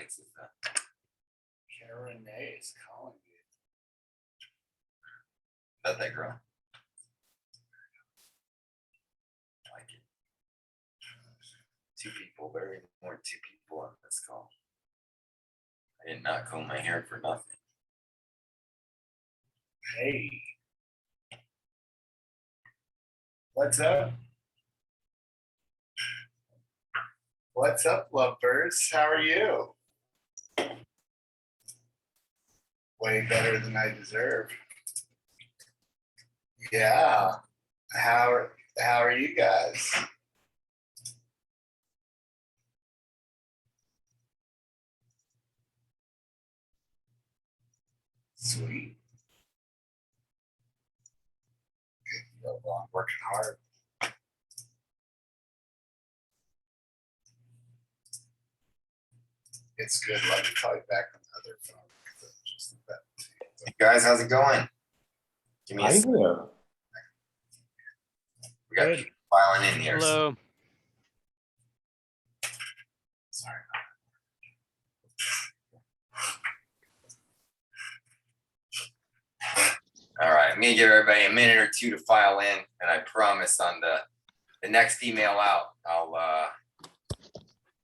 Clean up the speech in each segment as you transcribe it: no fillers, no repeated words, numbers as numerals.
answers that. Karen Renee is calling you. That girl. I like it. 2 people, very more than 2 people on this call. I did not comb my hair for nothing. Hey. What's up? What's up, lovebirds? How are you? Way better than I deserve. Yeah. How are you guys? Sweet. Good. I'm working hard. It's good. Let me call you back on the other phone. Hey guys, how's it going? Give me a second. We got Good. people filing in here. Hello. Sorry. All right, I'm gonna give everybody a minute or 2 to file in, and I promise on the next email out, I'll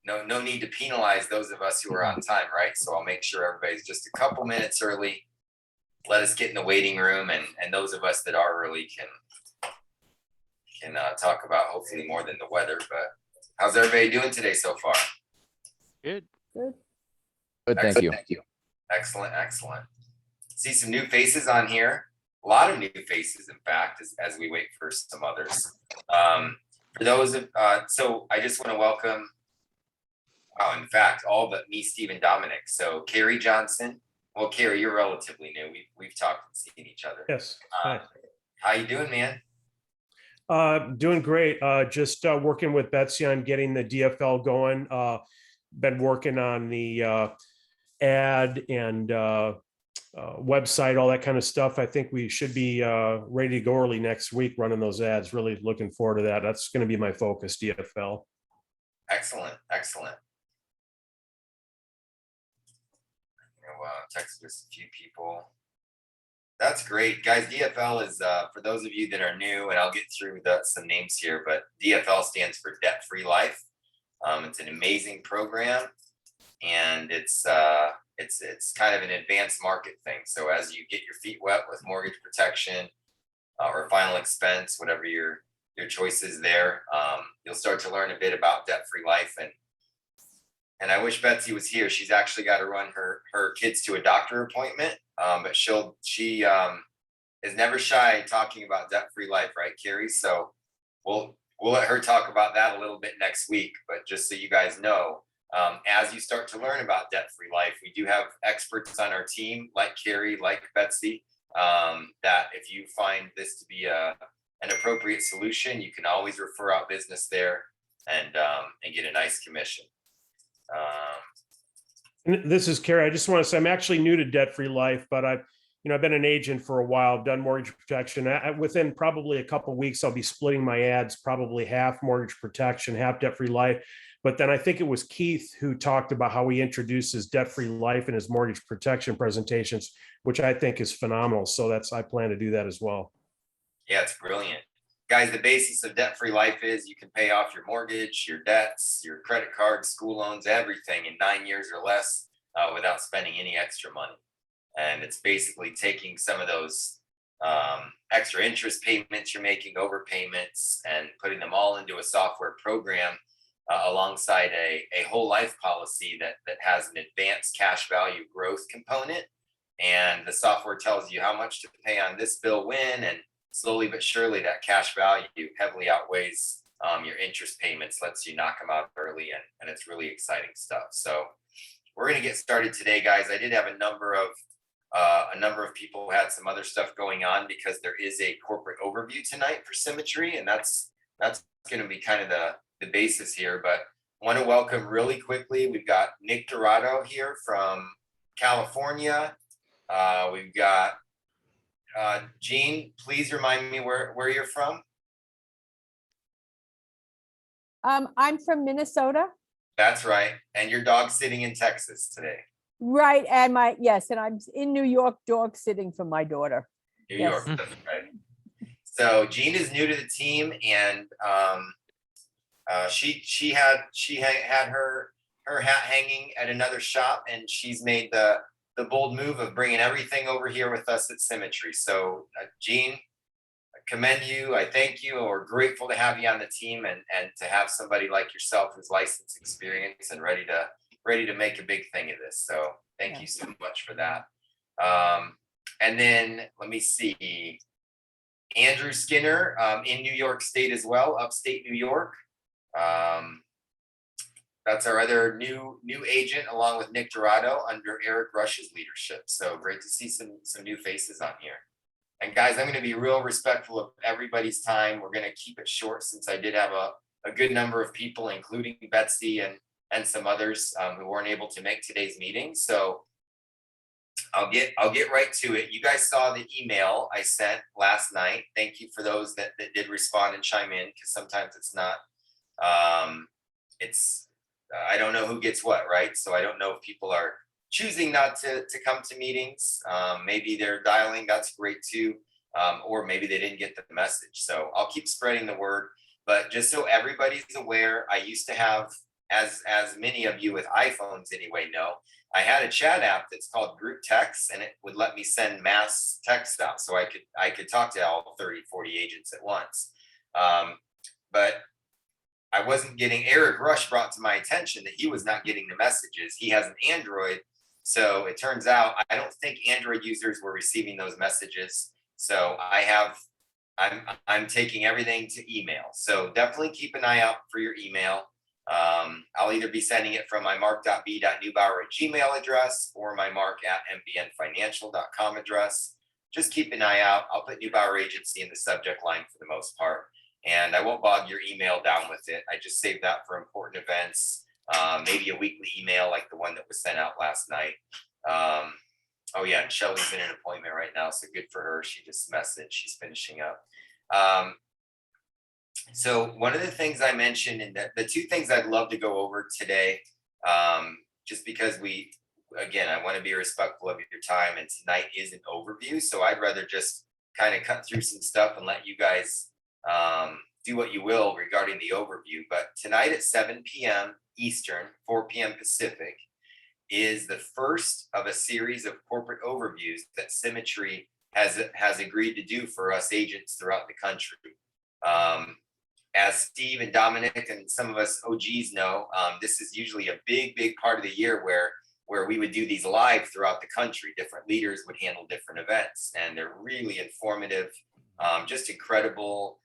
no need to penalize those of us who are on time, right? So I'll make sure everybody's just a couple minutes early. Let us get in the waiting room, and those of us that are early can talk about hopefully more than the weather. But how's everybody doing today so far? Good. Good, Excellent, thank you. Excellent, excellent. See some new faces on here. A lot of new faces, in fact, as we wait for some others. For those of, so I just want to welcome, in fact, all but me, Steve, and Dominic. So Cary Johnson. Well, Cary, you're relatively new. We've talked and seen each other. Yes. Hi. How you doing, man? Doing great. Just working with Betsy on getting the DFL going. Been working on the ad and website, all that kind of stuff. I think we should be ready to go early next week running those ads. Really looking forward to that. That's going to be my focus, DFL. Excellent, excellent. Texted us a few people. That's great, guys. DFL is for those of you that are new, and I'll get through some names here, but DFL stands for Debt Free Life. It's an amazing program, and it's kind of an advanced market thing. So as you get your feet wet with mortgage protection or final expense, whatever your choice is there, you'll start to learn a bit about Debt Free Life. And I wish Betsy was here. She's actually got to run her kids to a doctor appointment, but she is never shy talking about Debt Free Life, right, Cary? So we'll let her talk about that a little bit next week. But just so you guys know, as you start to learn about Debt Free Life, we do have experts on our team, like Cary, like Betsy, that if you find this to be an appropriate solution, you can always refer out business there and get a nice commission. And this is Cary. I just want to say I'm actually new to Debt Free Life, but I've been an agent for a while. I've done mortgage protection. Within probably a couple of weeks, I'll be splitting my ads, probably half mortgage protection, half Debt Free Life. But then I think it was Keith who talked about how he introduces Debt Free Life in his mortgage protection presentations, which I think is phenomenal. So I plan to do that as well. Yeah, it's brilliant. Guys, the basis of Debt Free Life is you can pay off your mortgage, your debts, your credit cards, school loans, everything in 9 years or less without spending any extra money. And it's basically taking some of those extra interest payments you're making, overpayments, and putting them all into a software program alongside a whole life policy that has an advanced cash value growth component. And the software tells you how much to pay on this bill when, and slowly but surely that cash value heavily outweighs your interest payments, lets you knock them out early, and it's really exciting stuff. So we're going to get started today, guys. I did have a number of people who had some other stuff going on because there is a corporate overview tonight for Symmetry, and that's going to be kind of the basis here. But I want to welcome really quickly, we've got Nick Dorado here from California. We've got Jean, please remind me where you're from. I'm from Minnesota. That's right. And your dog's sitting in Texas today. Right, and and I'm in New York, dog sitting for my daughter. New Yes. York, that's right. So Jean is new to the team, and she had her hat hanging at another shop, and she's made the bold move of bringing everything over here with us at Symmetry. So Jean, I commend you. I thank you. We're grateful to have you on the team, and to have somebody like yourself who's licensed, experience, and ready to make a big thing of this. So thank you so much for that. And then let me see, Andrew Skinner in New York State as well, upstate New York. That's our other new agent, along with Nick Dorado under Eric Rush's leadership. So great to see some new faces on here. And guys, I'm going to be real respectful of everybody's time. We're going to keep it short, since I did have a good number of people, including Betsy and some others who weren't able to make today's meeting. So I'll get right to it. You guys saw the email I sent last night. Thank you for those that did respond and chime in, because sometimes it's not, I don't know who gets what, right? So I don't know if people are choosing not to come to meetings. Maybe they're dialing, that's great too. Or maybe they didn't get the message. So I'll keep spreading the word. But just so everybody's aware, I used to have, as many of you with iPhones anyway know, I had a chat app that's called Group Text, and it would let me send mass text out. So I could talk to all 30, 40 agents at once. But I wasn't getting, Eric Rush brought to my attention that he was not getting the messages. He has an Android. So it turns out, I don't think Android users were receiving those messages. So I'm taking everything to email. So definitely keep an eye out for your email. I'll either be sending it from my mark.b.newbauer@gmail address or my mark@mbnfinancial.com address. Just keep an eye out. I'll put Newbauer Agency in the subject line for the most part. And I won't bog your email down with it. I just saved that for important events, maybe a weekly email like the one that was sent out last night. Oh yeah, and Shelly's in an appointment right now, so good for her. She just messaged, she's finishing up. So one of the things I mentioned, and the two things I'd love to go over today, just because I want to be respectful of your time, and tonight is an overview. So I'd rather just kind of cut through some stuff and let you guys do what you will regarding the overview. But tonight at 7 p.m. Eastern, 4 p.m. Pacific, is the first of a series of corporate overviews that Symmetry has agreed to do for us agents throughout the country. As Steve and Dominic and some of us OGs know, this is usually a big part of the year where we would do these live throughout the country. Different leaders would handle different events, and they're really informative, just incredible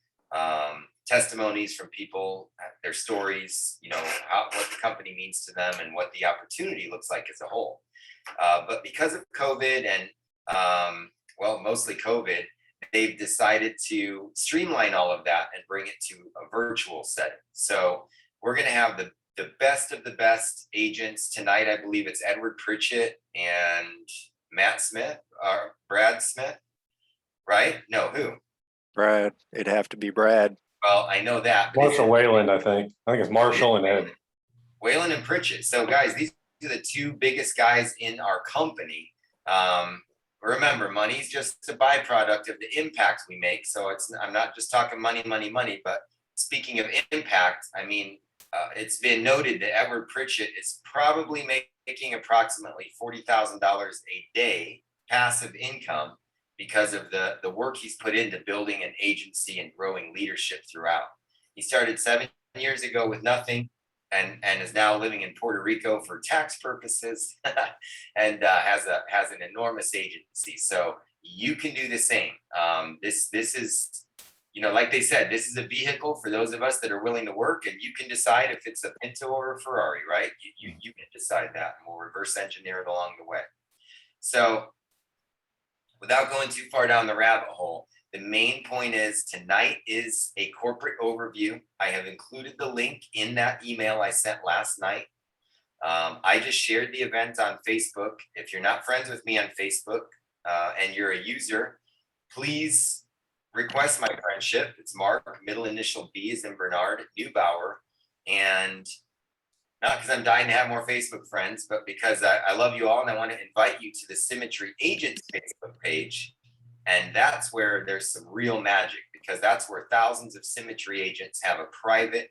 testimonies from people, their stories, what the company means to them and what the opportunity looks like as a whole. But because of COVID and mostly COVID, they've decided to streamline all of that and bring it to a virtual setting. So we're going to have the best of the best agents tonight. I believe it's Edward Pritchett and Matt Smith, or Brad Smith, right? No, who? Brad. It'd have to be Brad. Well, I know that. Marshall Wayland, I think it's Marshall and Ed. Wayland and Pritchett. So guys, these are the two biggest guys in our company. Remember, money's just a byproduct of the impact we make. So I'm not just talking money, but speaking of impact, I mean, it's been noted that Edward Pritchett is probably making approximately $40,000 a day passive income because of the work he's put into building an agency and growing leadership throughout. He started 7 years ago with nothing and is now living in Puerto Rico for tax purposes and has an enormous agency. So you can do the same. This is, like they said, this is a vehicle for those of us that are willing to work, and you can decide if it's a Pinto or a Ferrari, right? You can decide that, and we'll reverse engineer it along the way. So without going too far down the rabbit hole, the main point is tonight is a corporate overview. I have included the link in that email I sent last night. I just shared the event on Facebook. If you're not friends with me on Facebook and you're a user, please request my friendship. It's Mark, middle initial B as in Bernard, Newbauer. And Not because I'm dying to have more Facebook friends, but because I love you all and I want to invite you to the Symmetry Agents Facebook page. And that's where there's some real magic, because that's where thousands of Symmetry agents have a private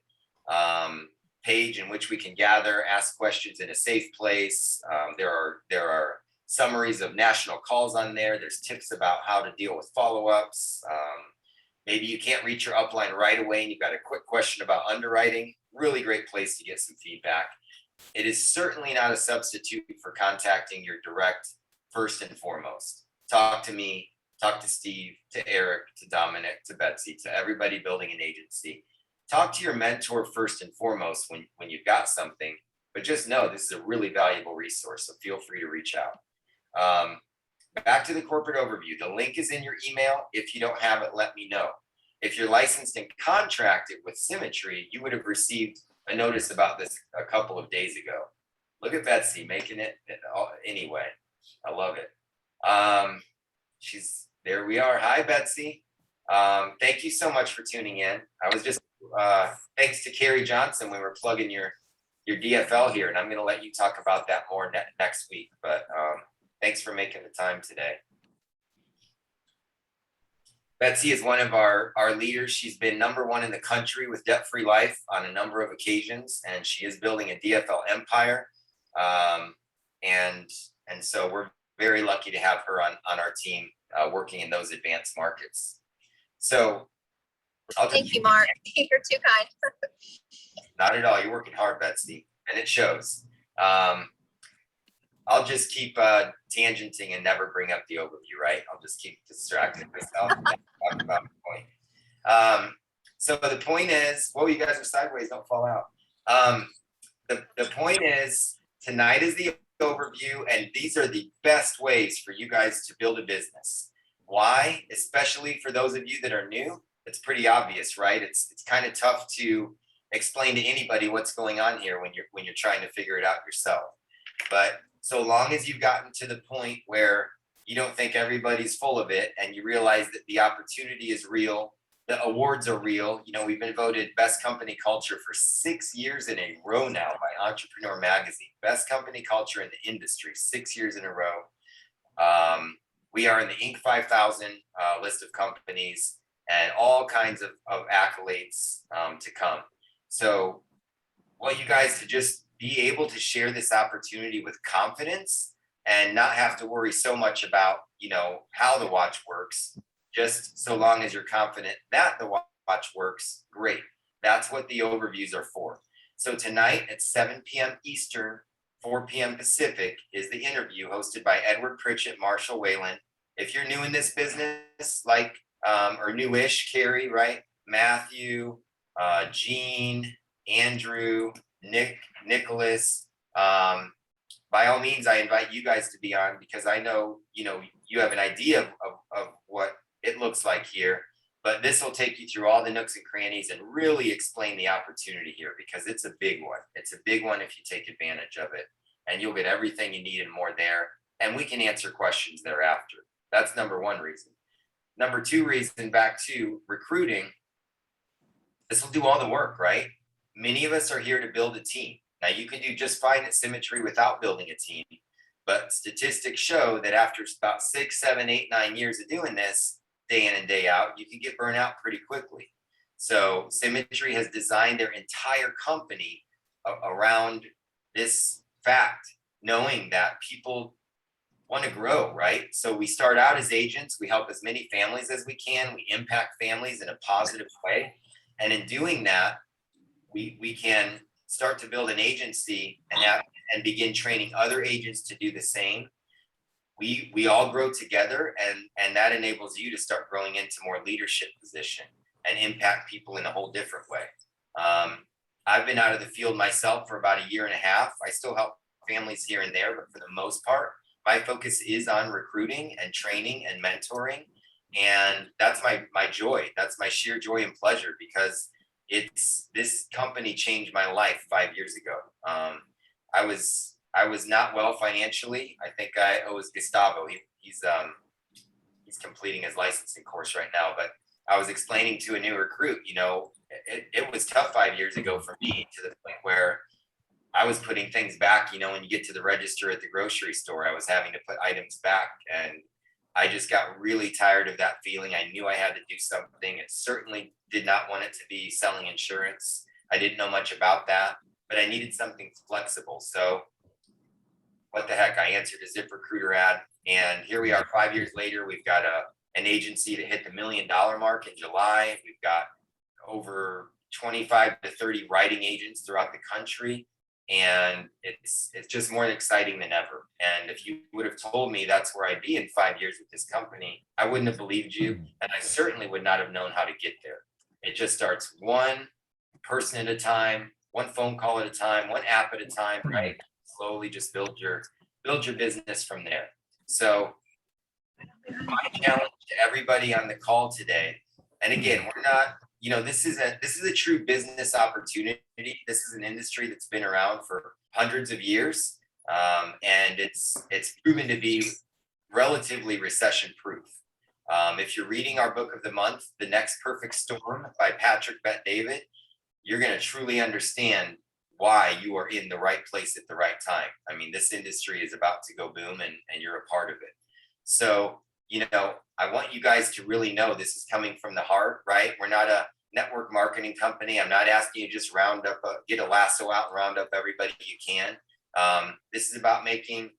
page in which we can gather, ask questions in a safe place. There are summaries of national calls on there. There's tips about how to deal with follow-ups. Maybe you can't reach your upline right away and you've got a quick question about underwriting. Really great place to get some feedback. It is certainly not a substitute for contacting your direct first and foremost. Talk to me, talk to Steve, to Eric, to Dominic, to Betsy, to everybody building an agency. Talk to your mentor first and foremost when you've got something, but just know this is a really valuable resource, so feel free to reach out. Back to the corporate overview. The link is in your email. If you don't have it, let me know. If you're licensed and contracted with Symmetry, you would have received a notice about this a couple of days ago. Look at Betsy making it anyway. I love it. There we are. Hi, Betsy. Thank you so much for tuning in. I was just, thanks to Cary Johnson, we were plugging your DFL here, and I'm going to let you talk about that more next week. But thanks for making the time today. Betsy is one of our leaders. She's been #1 in the country with Debt-Free Life on a number of occasions, and she is building a DFL empire. And so we're very lucky to have her on our team working in those advanced markets. So Thank you, Mark. You're too kind. Not at all. You're working hard, Betsy, and it shows. I'll just keep tangenting and never bring up the overview, right? I'll just keep distracting myself and talk about the point. So the point is, whoa, you guys are sideways, don't fall out. The point is, tonight is the overview, and these are the best ways for you guys to build a business. Why? Especially for those of you that are new, it's pretty obvious, right? It's kind of tough to explain to anybody what's going on here when you're trying to figure it out yourself. But so long as you've gotten to the point where you don't think everybody's full of it and you realize that the opportunity is real, the awards are real. You know, we've been voted best company culture for 6 years in a row now by Entrepreneur Magazine. Best company culture in the industry, 6 years in a row. We are in the Inc. 5000 list of companies, and all kinds of accolades to come. So I want you guys to just be able to share this opportunity with confidence and not have to worry so much about, you know, how the watch works. Just so long as you're confident that the watch works, great. That's what the overviews are for. So tonight at 7 p.m. Eastern, 4 p.m. Pacific is the interview hosted by Edward Pritchett, Marshall Whalen. If you're new in this business, like, or newish, Cary, right? Matthew, Gene, Andrew, Nicholas, by all means, I invite you guys to be on, because I know, you know, you have an idea of what it looks like here, but this will take you through all the nooks and crannies and really explain the opportunity here, because it's a big one. It's a big one if you take advantage of it, and you'll get everything you need and more there. And we can answer questions thereafter. That's #1 reason. #2 reason, back to recruiting, this will do all the work, right? Many of us are here to build a team. Now, you can do just fine at Symmetry without building a team, but statistics show that after about 6, 7, 8, 9 years of doing this day in and day out, you can get burnt out pretty quickly. So Symmetry has designed their entire company around this fact, knowing that people want to grow, right? So we start out as agents, we help as many families as we can, we impact families in a positive way. And in doing that, we can start to build an agency and begin training other agents to do the same. We all grow together, and that enables you to start growing into more leadership position and impact people in a whole different way. I've been out of the field myself for about 1.5 years. I still help families here and there, but for the most part, my focus is on recruiting and training and mentoring. And that's my joy. That's my sheer joy and pleasure, because this company changed my life 5 years ago. I was not well financially. I think I owe Gustavo. He's completing his licensing course right now. But I was explaining to a new recruit, you know, it was tough 5 years ago for me, to the point where I was putting things back, when you get to the register at the grocery store, I was having to put items back, and I just got really tired of that feeling. I knew I had to do something. It certainly did not want it to be selling insurance. I didn't know much about that, but I needed something flexible. So what the heck, I answered a ZipRecruiter ad, and here we are 5 years later. We've got an agency to hit the $1 million mark in July. We've got over 25 to 30 writing agents throughout the country. And it's just more exciting than ever. And if you would have told me that's where I'd be in 5 years with this company, I wouldn't have believed you. And I certainly would not have known how to get there. It just starts one person at a time, one phone call at a time, one app at a time, right? Slowly just build your business from there. So my challenge to everybody on the call today, and again, we're not, this is a true business opportunity. This is an industry that's been around for hundreds of years, and it's proven to be relatively recession proof. If you're reading our book of the month, The Next Perfect Storm by Patrick Bet-David, you're going to truly understand why you are in the right place at the right time. I mean, this industry is about to go boom, and you're a part of it. So, I want you guys to really know this is coming from the heart, right? We're not a network marketing company. I'm not asking you to just get a lasso out and round up everybody you can. This is about making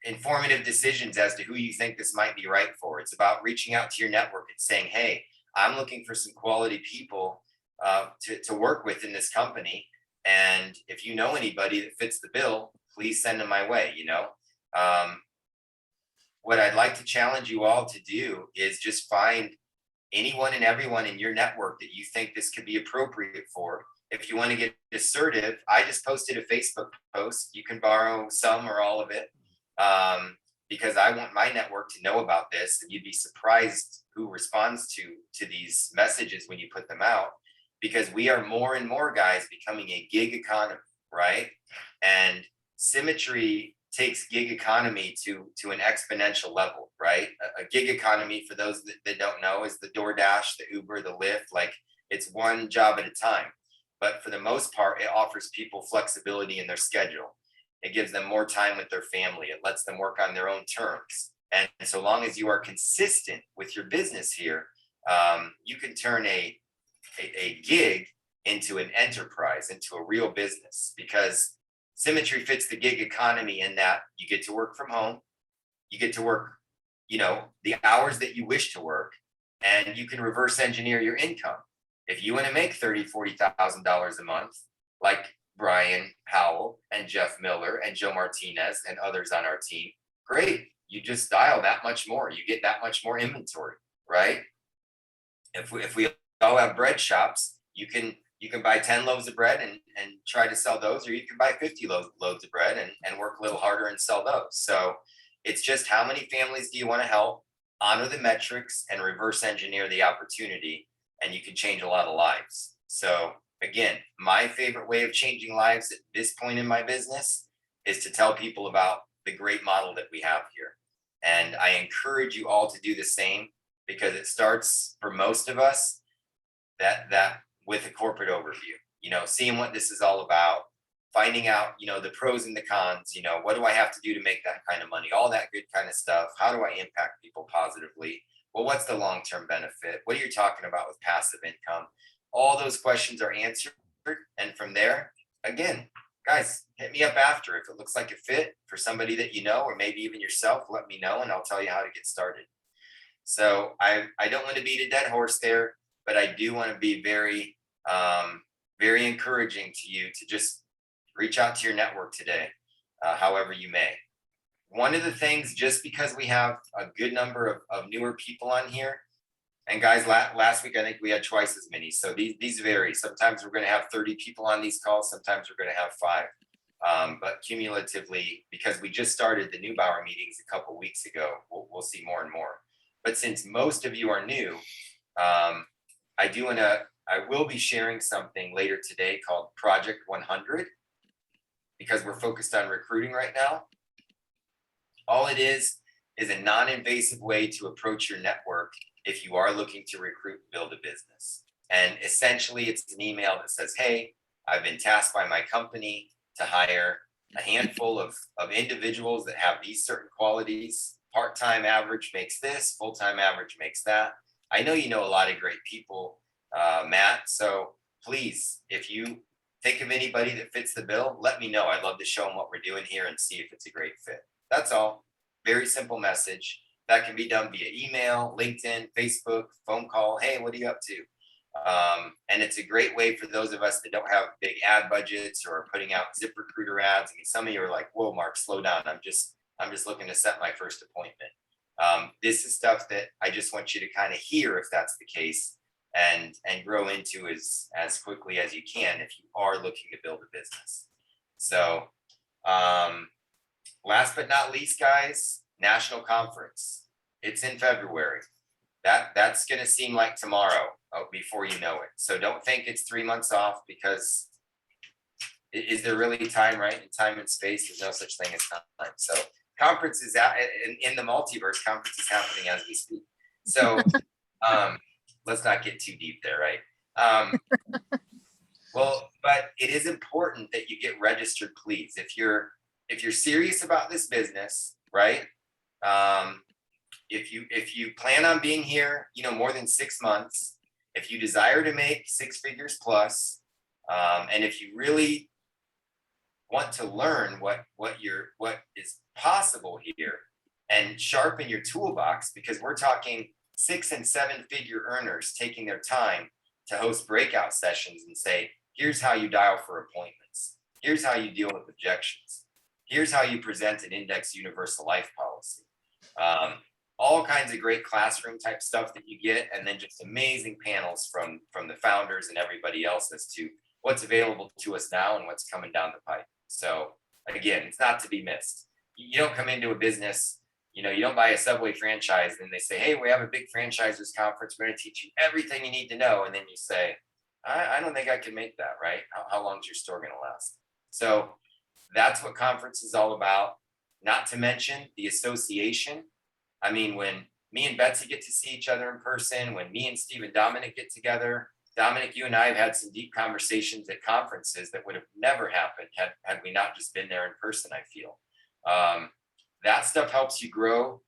informative decisions as to who you think this might be right for. It's about reaching out to your network and saying, hey, I'm looking for some quality people to work with in this company. And if you know anybody that fits the bill, please send them my way, What I'd like to challenge you all to do is just find anyone and everyone in your network that you think this could be appropriate for. If you want to get assertive, I just posted a Facebook post. You can borrow some or all of it, because I want my network to know about this. And you'd be surprised who responds to these messages when you put them out, because we are more and more guys becoming a gig economy, right? And Symmetry takes gig economy to an exponential level, right? A gig economy, for those that don't know, is the DoorDash, the Uber, the Lyft. Like, it's one job at a time. But for the most part, it offers people flexibility in their schedule. It gives them more time with their family. It lets them work on their own terms. And so long as you are consistent with your business here, you can turn a gig into an enterprise, into a real business, because Symmetry fits the gig economy in that you get to work from home, you get to work, the hours that you wish to work, and you can reverse engineer your income. If you want to make $30,000, $40,000 a month, like Brian Howell and Jeff Miller and Joe Martinez and others on our team, great. You just dial that much more. You get that much more inventory, right? If we all have bread shops, you can buy 10 loaves of bread and try to sell those, or you can buy 50 loaves of bread and work a little harder and sell those. So it's just, how many families do you want to help? Honor the metrics and reverse engineer the opportunity, and you can change a lot of lives. So again, my favorite way of changing lives at this point in my business is to tell people about the great model that we have here. And I encourage you all to do the same, because it starts, for most of us, that with a corporate overview, seeing what this is all about, finding out, the pros and the cons, what do I have to do to make that kind of money, all that good kind of stuff. How do I impact people positively? Well, what's the long-term benefit? What are you talking about with passive income? All those questions are answered. And from there, again, guys, hit me up after. If it looks like a fit for somebody that you know, or maybe even yourself, let me know and I'll tell you how to get started. So I don't want to beat a dead horse there, but I do want to be very, very encouraging to you to just reach out to your network today, however you may. One of the things, just because we have a good number of newer people on here, and guys, last week I think we had twice as many. So these vary. Sometimes we're going to have 30 people on these calls. Sometimes we're going to have 5. But cumulatively, because we just started the Newbauer meetings a couple weeks ago, we'll see more and more. But since most of you are new, I will be sharing something later today called Project 100, because we're focused on recruiting right now. All it is a non-invasive way to approach your network if you are looking to recruit and build a business. And essentially, it's an email that says, hey, I've been tasked by my company to hire a handful of individuals that have these certain qualities. Part-time average makes this, full-time average makes that. I know you know a lot of great people, Matt. So please, if you think of anybody that fits the bill, let me know. I'd love to show them what we're doing here and see if it's a great fit. That's all. Very simple message. That can be done via email, LinkedIn, Facebook, phone call. Hey, what are you up to? And it's a great way for those of us that don't have big ad budgets or are putting out ZipRecruiter ads. I mean, some of you are like, whoa, Mark, slow down. I'm just looking to set my first appointment. This is stuff that I just want you to kind of hear if that's the case and grow into as quickly as you can if you are looking to build a business. So last but not least, guys, national conference. It's in February. That's going to seem like tomorrow before you know it. So don't think it's 3 months off, because is there really time, right? In time and space, there's no such thing as time. So conference is out in the multiverse. Conference is happening as we speak. So let's not get too deep there, right? Well, but it is important that you get registered, please. If you're serious about this business, right? If you plan on being here, more than 6 months, if you desire to make 6 figures plus, and if you really want to learn what is possible here and sharpen your toolbox, because we're talking 6 and 7 figure earners taking their time to host breakout sessions and say, here's how you dial for appointments. Here's how you deal with objections. Here's how you present an index universal life policy. All kinds of great classroom type stuff that you get, and then just amazing panels from the founders and everybody else as to what's available to us now and what's coming down the pipe. So again, it's not to be missed. You don't come into a business, you don't buy a Subway franchise and they say, hey, we have a big franchisers conference. We're going to teach you everything you need to know. And then you say, I don't think I can make that, right? How long is your store going to last? So that's what conference is all about. Not to mention the association. I mean, when me and Betsy get to see each other in person, when me and Steve and Dominic get together, Dominic, you and I have had some deep conversations at conferences that would have never happened had we not just been there in person, I feel. That stuff helps you grow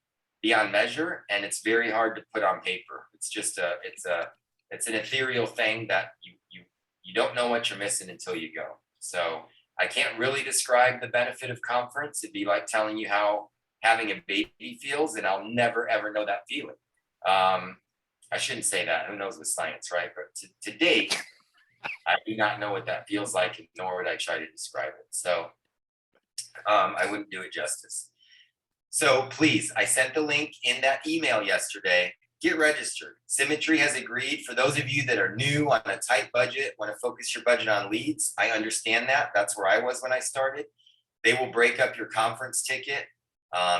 beyond measure, and it's very hard to put on paper. It's just it's an ethereal thing that you don't know what you're missing until you go. So I can't really describe the benefit of conference. It'd be like telling you how having a baby feels, and I'll never ever know that feeling. I shouldn't say that. Who knows with science, right? But to date, I do not know what that feels like, nor would I try to describe it. So I wouldn't do it justice. So please, I sent the link in that email yesterday. Get registered. Symmetry has agreed. For those of you that are new on a tight budget, want to focus your budget on leads, I understand that. That's where I was when I started. They will break up your conference ticket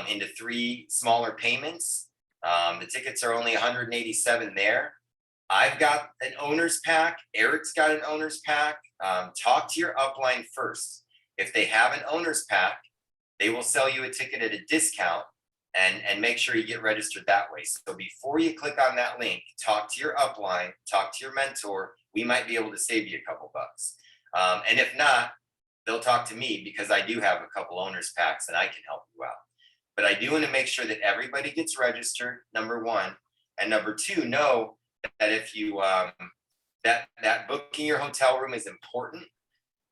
into 3 smaller payments. The tickets are only $187 there. I've got an owner's pack. Eric's got an owner's pack. Talk to your upline first. If they have an owner's pack, they will sell you a ticket at a discount and make sure you get registered that way. So before you click on that link, talk to your upline, talk to your mentor. We might be able to save you a couple bucks. And if not, they'll talk to me, because I do have a couple owner's packs and I can help you out. But I do want to make sure that everybody gets registered, number 1. And number 2, know that if you, that booking your hotel room is important,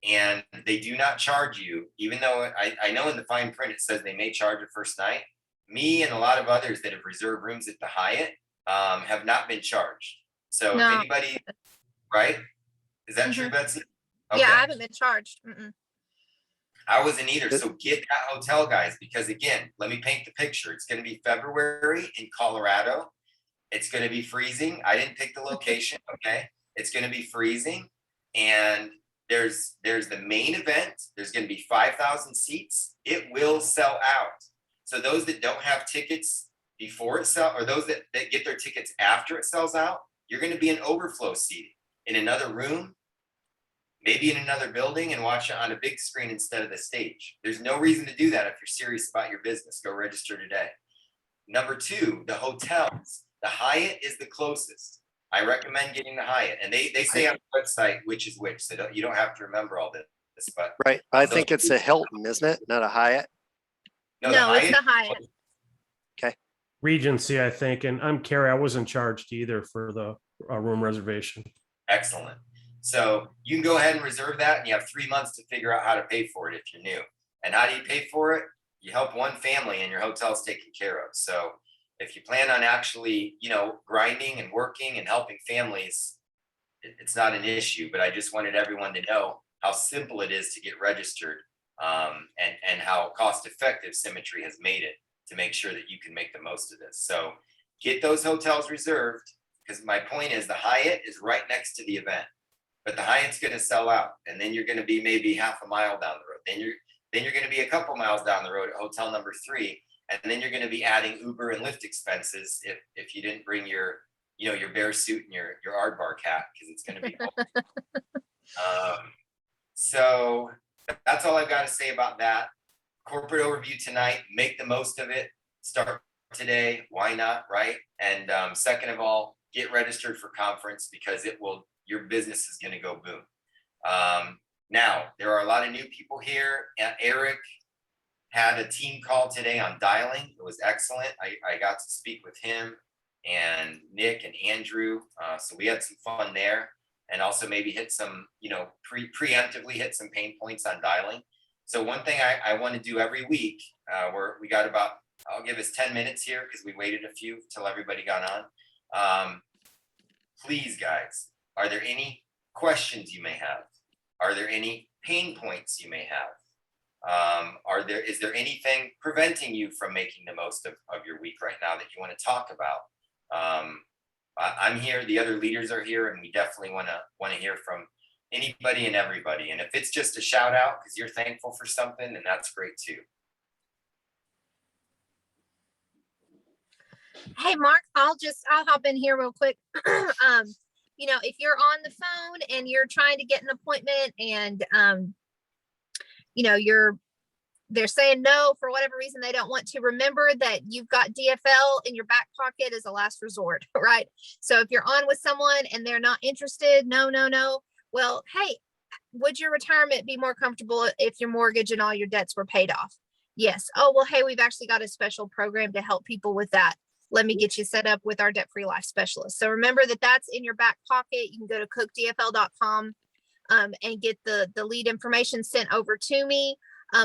and they do not charge you, even though I know in the fine print it says they may charge a first night. Me and a lot of others that have reserved rooms at the Hyatt have not been charged. So No. if anybody, right? Is that true, Betsy? Yeah, I haven't been charged. I wasn't either. So get that hotel, guys, because again, let me paint the picture. It's going to be February in Colorado. It's going to be freezing. I didn't pick the location. Okay. It's going to be freezing. And there's the main event. There's going to be 5,000 seats. It will sell out. So those that don't have tickets before it sells, or those that get their tickets after it sells out, you're going to be in overflow seating in another room, maybe in another building, and watch it on a big screen instead of the stage. There's no reason to do that if you're serious about your business. Go register today. Number 2, the hotels. The Hyatt is the closest. I recommend getting the Hyatt, and they say on the website which is which, so you don't have to remember all this, but Right. I think it's a Hilton, isn't it? Not a Hyatt. No, it's the Hyatt. Regency, I think, and I'm Cary. I wasn't charged either for the room reservation. Excellent. So you can go ahead and reserve that, and you have 3 months to figure out how to pay for it if you're new. And how do you pay for it? You help one family and your hotel's taken care of. So if you plan on actually, grinding and working and helping families, it's not an issue, but I just wanted everyone to know how simple it is to get registered, and how cost effective Symmetry has made it to make sure that you can make the most of this. So get those hotels reserved, because my point is the Hyatt is right next to the event, but the Hyatt's going to sell out, and then you're going to be maybe half a mile down the road. Then you're going to be a couple miles down the road at hotel number 3, and then you're going to be adding Uber and Lyft expenses if you didn't bring your bear suit and your aardvark hat, because it's going to be cold. So that's all I've got to say about that. Corporate overview tonight. Make the most of it. Start today. Why not, right? And second of all, get registered for conference, because your business is going to go boom. Now, there are a lot of new people here. Eric had a team call today on dialing. It was excellent. I got to speak with him and Nick and Andrew. So we had some fun there, and also maybe hit some, preemptively hit some pain points on dialing. So one thing I want to do every week, we got about, I'll give us 10 minutes here because we waited a few till everybody got on. Please, guys, are there any questions you may have? Are there any pain points you may have? Is there anything preventing you from making the most of your week right now that you want to talk about? I'm here, the other leaders are here, and we definitely want to hear from anybody and everybody. And if it's just a shout out because you're thankful for something, then that's great too. Hey, Mark, I'll hop in here real quick. If you're on the phone and you're trying to get an appointment and, they're saying no for whatever reason, they don't want to, remember that you've got DFL in your back pocket as a last resort, right? So if you're on with someone and they're not interested, no. Well, hey, would your retirement be more comfortable if your mortgage and all your debts were paid off? Yes. Oh, well, hey, we've actually got a special program to help people with that. Let me get you set up with our debt-free life specialist. So remember that that's in your back pocket. You can go to cookdfl.com and get the lead information sent over to me,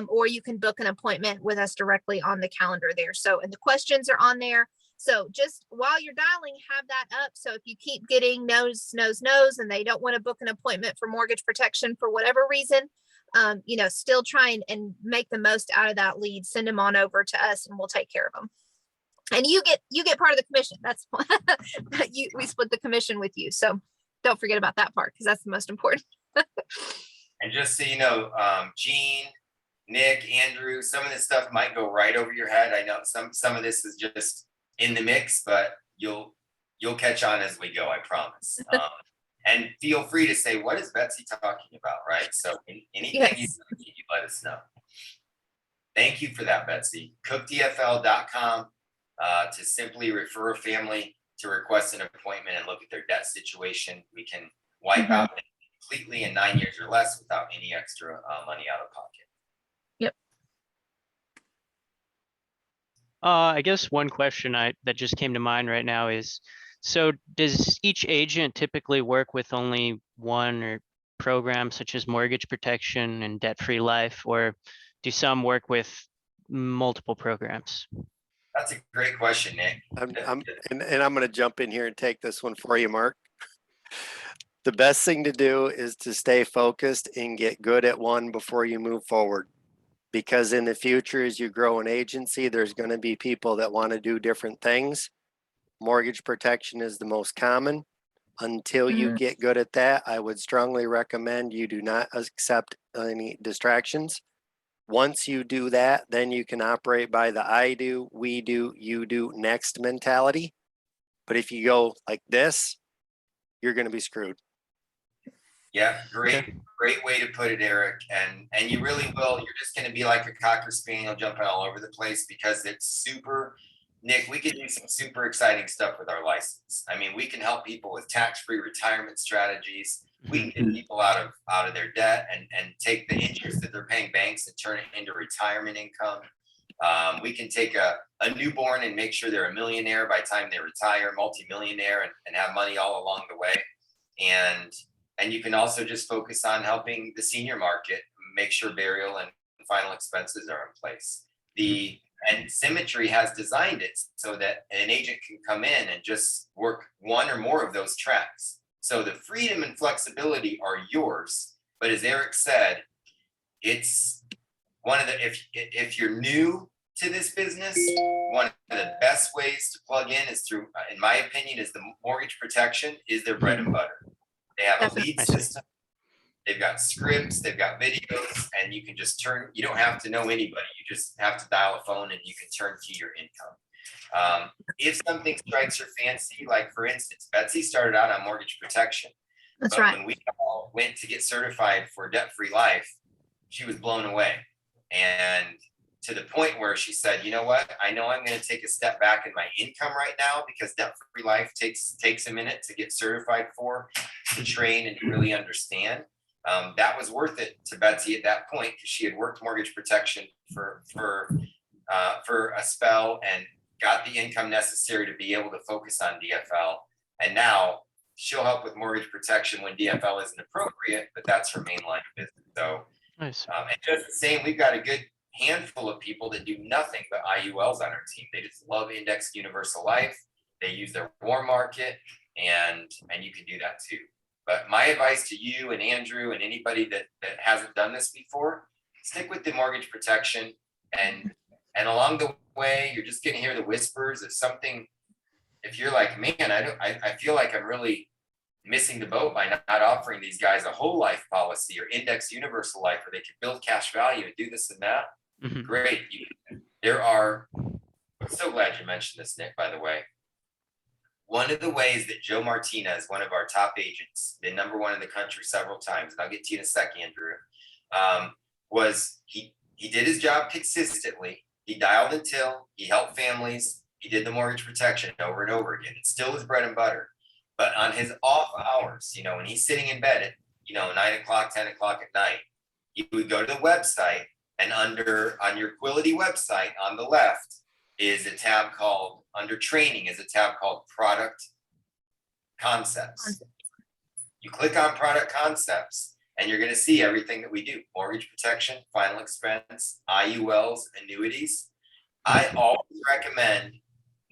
or you can book an appointment with us directly on the calendar there. So, and the questions are on there. So just while you're dialing, have that up. So if you keep getting no's, and they don't want to book an appointment for mortgage protection for whatever reason, still try and make the most out of that lead. Send them on over to us and we'll take care of them. And you get part of the commission. That's we split the commission with you. So don't forget about that part, because that's the most important. And just so you know, Gene, Nick, Andrew, some of this stuff might go right over your head. I know some of this is just in the mix, but you'll catch on as we go, I promise. And feel free to say, what is Betsy talking about, right? So anything Yes. you let us know. Thank you for that, Betsy. cookdfl.com to simply refer a family to request an appointment and look at their debt situation. We can wipe out completely in 9 years or less without any extra money out of pocket. Yep. I guess one question that just came to mind right now is, so does each agent typically work with only one or program such as mortgage protection and debt-free life, or do some work with multiple programs? That's a great question, Nick. I'm going to jump in here and take this one for you, Mark. The best thing to do is to stay focused and get good at one before you move forward. Because in the future, as you grow an agency, there's going to be people that want to do different things. Mortgage protection is the most common. Until you get good at that, I would strongly recommend you do not accept any distractions. Once you do that, then you can operate by the I do, we do, you do, next mentality. But if you go like this, you're going to be screwed. Yeah, great way to put it, Eric. And you really will. You're just going to be like a Cocker Spaniel jumping all over the place, because it's super Nick, we can do some super exciting stuff with our license. I mean, we can help people with tax-free retirement strategies. We can get people out of their debt and take the interest that they're paying banks and turn it into retirement income. We can take a newborn and make sure they're a millionaire by the time they retire, multimillionaire, and have money all along the way. And you can also just focus on helping the senior market make sure burial and final expenses are in place. And Symmetry has designed it so that an agent can come in and just work one or more of those tracks. So the freedom and flexibility are yours. But as Eric said, it's one of the, if you're new to this business, one of the best ways to plug in is through, in my opinion, is the mortgage protection is their bread and butter. They have a lead system. They've got scripts, they've got videos, and you can just you don't have to know anybody. You just have to dial a phone and you can turn key your income. If something strikes your fancy, like for instance, Betsy started out on mortgage protection. That's right. When we all went to get certified for debt-free life, she was blown away. And to the point where she said, you know what, I know I'm going to take a step back in my income right now because debt-free life takes a minute to get certified for, to train and to really understand. That was worth it to Betsy at that point because she had worked mortgage protection for a spell and got the income necessary to be able to focus on DFL. And now she'll help with mortgage protection when DFL isn't appropriate, but that's her main line of business. So, Nice. and just the same, we've got a good handful of people that do nothing but IULs on our team. They just love indexed universal life. They use their warm market, and you can do that too. But my advice to you and Andrew and anybody that hasn't done this before, stick with the mortgage protection. And along the way, you're just going to hear the whispers of something. If you're like, man, I feel like I'm really missing the boat by not offering these guys a whole life policy or index universal life where they can build cash value and do this and that. Mhm. Great. I'm so glad you mentioned this, Nick, by the way. One of the ways that Joe Martinez, one of our top agents, been number one in the country several times, and I'll get to you in a second, Andrew, was he did his job consistently. He dialed until, he helped families, he did the mortgage protection over and over again. It's still his bread and butter. But on his off hours, when he's sitting in bed at 9 o'clock, 10 o'clock at night, he would go to the website, and on your Quility website on the left is a tab called, under training is a tab called product concepts. You click on product concepts and you're going to see everything that we do: mortgage protection, final expense, IULs, annuities. I always recommend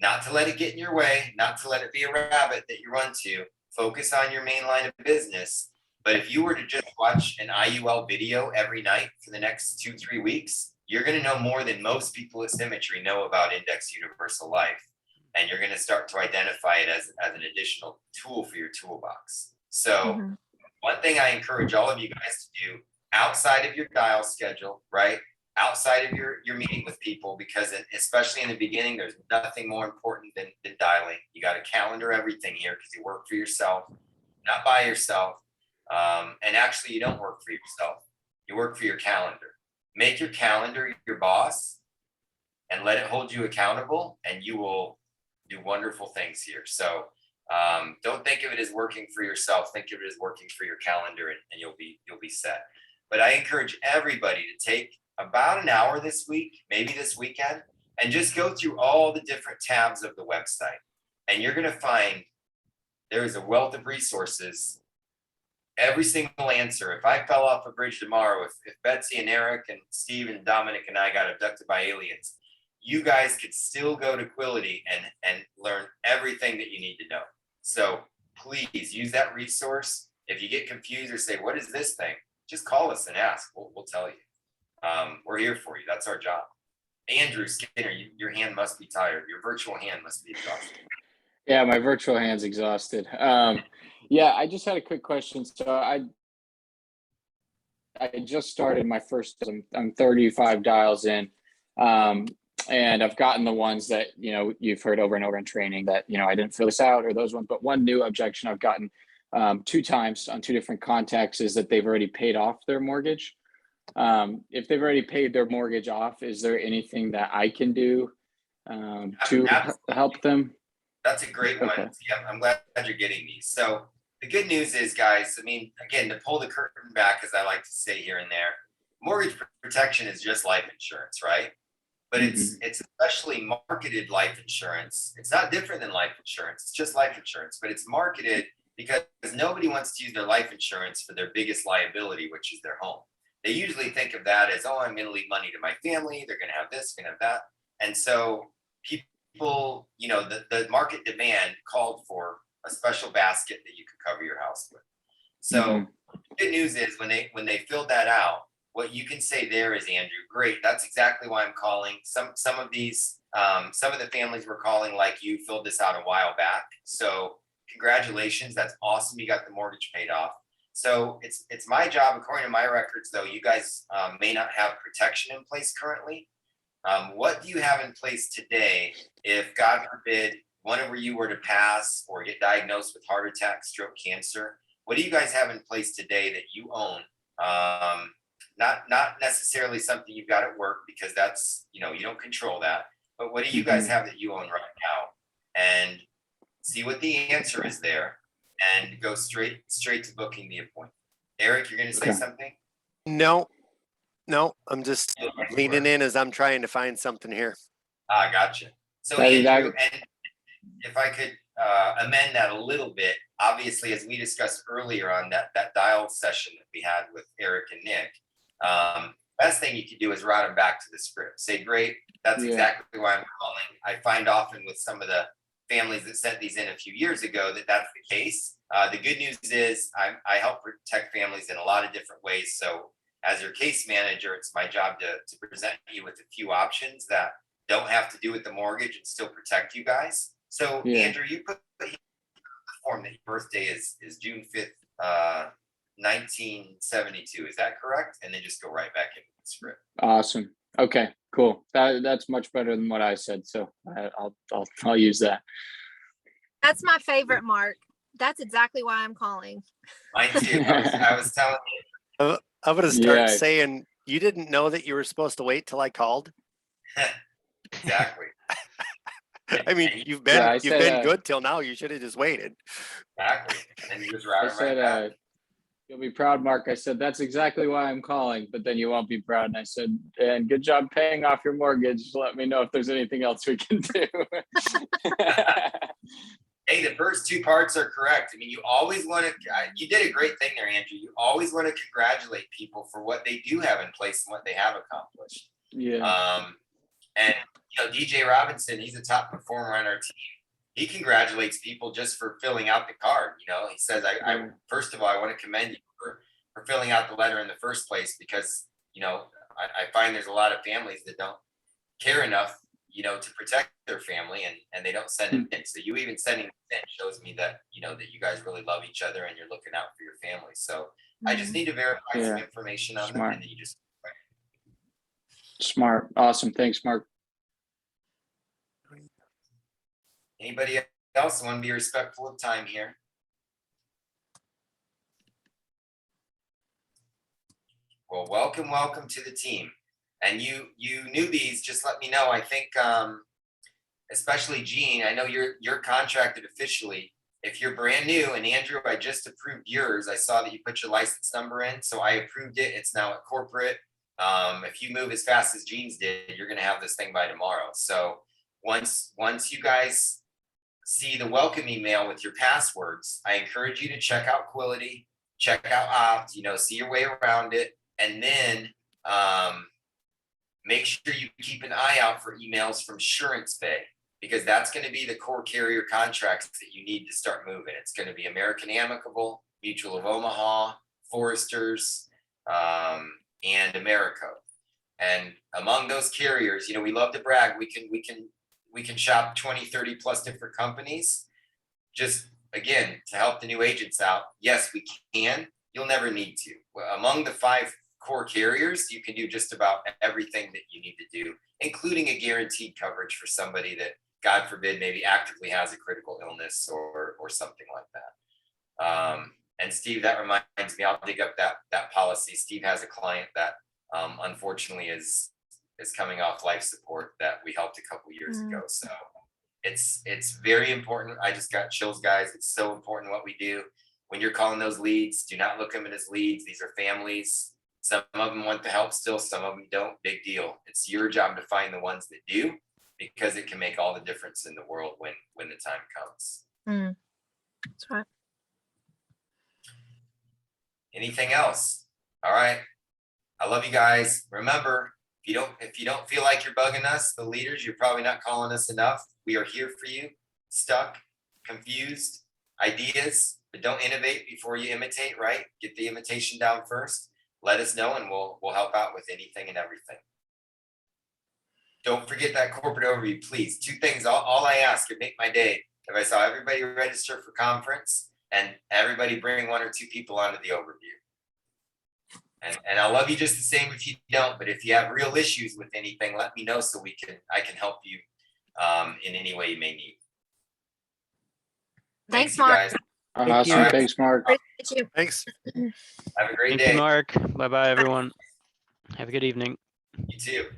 not to let it get in your way, not to let it be a rabbit that you run to. Focus on your main line of business. But if you were to just watch an IUL video every night for the next 2-3 weeks, you're going to know more than most people at Symmetry know about index universal life. And you're going to start to identify it as an additional tool for your toolbox. So one thing I encourage all of you guys to do outside of your dial schedule, right? Outside of your meeting with people, because especially in the beginning, there's nothing more important than dialing. You got to calendar everything here because you work for yourself, not by yourself. And actually, you don't work for yourself. You work for your calendar. Make your calendar your boss and let it hold you accountable, and you will do wonderful things here. So don't think of it as working for yourself. Think of it as working for your calendar, and you'll be set. But I encourage everybody to take about an hour this week, maybe this weekend, and just go through all the different tabs of the website. And you're going to find there is a wealth of resources. Every single answer. If I fell off a bridge tomorrow, if Betsy and Eric and Steve and Dominic and I got abducted by aliens, you guys could still go to Quility and learn everything that you need to know. So please use that resource. If you get confused or say, what is this thing? Just call us and ask. We'll tell you. We're here for you. That's our job. Andrew Skinner, your hand must be tired. Your virtual hand must be exhausted. Yeah, my virtual hand's exhausted. Yeah, I just had a quick question. So I just started my first, I'm 35 dials in. And I've gotten the ones that, you've heard over and over in training that, I didn't fill this out, or those ones. But one new objection I've gotten 2 times on 2 different contacts is that they've already paid off their mortgage. If they've already paid their mortgage off, is there anything that I can do to Ab- help them? That's a great one. Okay. Yeah, I'm glad you're getting these. So the good news is, guys, I mean, again, to pull the curtain back, as I like to say here and there, mortgage protection is just life insurance, right? But it's especially marketed life insurance. It's not different than life insurance. It's just life insurance, but it's marketed because nobody wants to use their life insurance for their biggest liability, which is their home. They usually think of that as, oh, I'm going to leave money to my family. They're going to have this, going to have that. And so people, you know, the market demand called for a special basket that you could cover your house with. So the good news is when they filled that out, what you can say there is, Andrew, great. That's exactly why I'm calling. Some of these, some of the families were calling like you filled this out a while back. So congratulations, that's awesome. You got the mortgage paid off. So it's my job, according to my records, though, you guys may not have protection in place currently. What do you have in place today if, God forbid, one of you were to pass or get diagnosed with heart attack, stroke, cancer? What do you guys have in place today that you own? Not necessarily something you've got at work, because that's, you know, you don't control that. But what do you guys have that you own right now? And see what the answer is there, and go straight to booking the appointment. Eric, you're going to say something? No, I'm just leaning in as I'm trying to find something here. Gotcha. So Andrew, and if I could amend that a little bit, obviously, as we discussed earlier on that dial session that we had with Eric and Nick, best thing you could do is route them back to the script. Say, great, that's exactly why I'm calling. I find often with some of the families that sent these in a few years ago that that's the case. The good news is I help protect families in a lot of different ways. So as your case manager, it's my job to present you with a few options that don't have to do with the mortgage and still protect you guys. So Andrew, you put the form that your birthday is June 5th, 1972. Is that correct? And then just go right back into the script. Awesome. Okay, cool. That's much better than what I said. So I'll use that. That's my favorite, Mark. That's exactly why I'm calling. Mine too. I was telling you. I'm going to start saying, you didn't know that you were supposed to wait till I called? Exactly. I mean, you've been good till now. You should have just waited. Exactly. And you just route right back. You'll be proud, Mark. I said, that's exactly why I'm calling, but then you won't be proud. And I said, and good job paying off your mortgage. Let me know if there's anything else we can do. Hey, the first two parts are correct. I mean, you always want to, you did a great thing there, Andrew. You always want to congratulate people for what they do have in place and what they have accomplished. Yeah. And, you know, DJ Robinson, he's a top performer on our team. He congratulates people just for filling out the card. You know, he says, I first of all, I want to commend you for filling out the letter in the first place, because, you know, I find there's a lot of families that don't care enough, you know, to protect their family, and they don't send it in. So you even sending it in shows me that, you know, that you guys really love each other and you're looking out for your family. So I just need to verify some information on them, and then you just. Smart. Awesome. Thanks, Mark. Anybody else want to be respectful of time here? Well, welcome to the team. And you newbies, just let me know. I think, especially Gene, I know you're contracted officially. If you're brand new, and Andrew, I just approved yours. I saw that you put your license number in, so I approved it. It's now at corporate. If you move as fast as Gene's did, you're going to have this thing by tomorrow. So once you guys see the welcome email with your passwords, I encourage you to check out Quility, check out Opt, you know, see your way around it, and then make sure you keep an eye out for emails from Surance Bay, because that's going to be the core carrier contracts that you need to start moving. It's going to be American Amicable, Mutual of Omaha, Foresters, and Americo. And among those carriers, you know, we love to brag. We can shop 20, 30 plus different companies. Just again, to help the new agents out. Yes, we can. You'll never need to. Among the 5 core carriers, you can do just about everything that you need to do, including a guaranteed coverage for somebody that, God forbid, maybe actively has a critical illness or something like that. And Steve, that reminds me, I'll dig up that policy. Steve has a client that unfortunately is is coming off life support that we helped a couple years Mm. ago. So it's very important. I just got chills, guys. It's so important what we do. When you're calling those leads, do not look at them as leads. These are families. Some of them want the help still, some of them don't. Big deal. It's your job to find the ones that do, because it can make all the difference in the world when the time comes. That's right. Anything else? All right. I love you guys. Remember, if you don't feel like you're bugging us, the leaders, you're probably not calling us enough. We are here for you. Stuck, confused, ideas, but don't innovate before you imitate, right? Get the imitation down first. Let us know and we'll help out with anything and everything. Don't forget that corporate overview, please. 2 things, all I ask, it make my day. If I saw everybody register for conference and everybody bring 1 or 2 people onto the overview. And I love you just the same if you don't, but if you have real issues with anything, let me know so I can help you in any way you may need. Thanks, you Mark. guys. Awesome. you. Thanks, Mark. Appreciate you. Thanks. Have a great Thank day. you, Mark. Bye-bye, everyone. Have a good evening. You too.